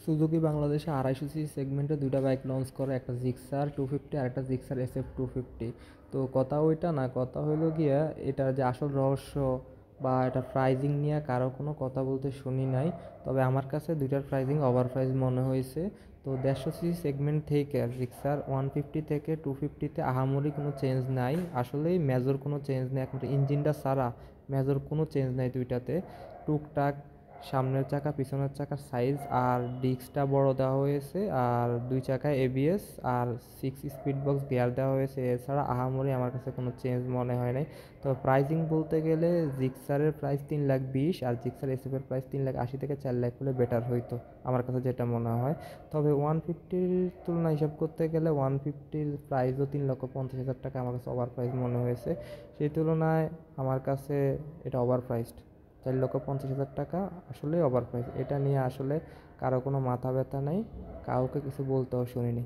Suzuki বাংলাদেশে 250 CC সেগমেন্টে দুইটা বাইক লঞ্চ করে, একটা জিক্সার 250 আর একটা জিক্সার SF 250। তো কথা ওইটা না, কথা হইলো গিয়া এটার যে আসল রহস্য বা এটা প্রাইজিং নিয়ে কারো কোনো কথা বলতে শুনি নাই। তবে আমার কাছে দুইটার প্রাইজিং ওভার প্রাইস মনে হয়েছে। তো 150 সিসি সেগমেন্ট থেকে জিক্সার 150 থেকে 250-তে আহামরি কোনো চেঞ্জ নাই, আসলেই মেজর কোনো চেঞ্জ নেই, একমাত্র ইঞ্জিনটা ছাড়া মেজর কোনো চেঞ্জ নাই দুইটাতে। টুকটাক সামনের চাকা পিছনের চাকার সাইজ আর ডিস্কটা বড় দেওয়া হয়েছে, আর দুই চাকায় ABS আর 6 স্পিড বক্স গিয়ার দেওয়া হয়েছে। এছাড়া আহামরি আমার কাছে কোনো চেঞ্জ মনে হয় নাই। তো প্রাইজিং বলতে গেলে জিক্সারের প্রাইস 3,20,000 আর জিক্সার SF-এর প্রাইস 3,80,000 থেকে 4,00,000 হলে বেটার হইতো, আমার কাছে যেটা মনে হয়। তবে 150-র তুলনা হিসাব করতে গেলে 150-র প্রাইসও 3,50,000 টাকা আমার কাছে ওভার প্রাইস মনে হয়েছে। সেই তুলনায় আমার কাছে এটা ওভার প্রাইসড। 4,50,000 টাকা আসলে ওভার প্রাইস। এটা নিয়ে আসলে কারো কোনো মাথা ব্যথা নেই, কাউকে কিছু বলতেও শুনিনি।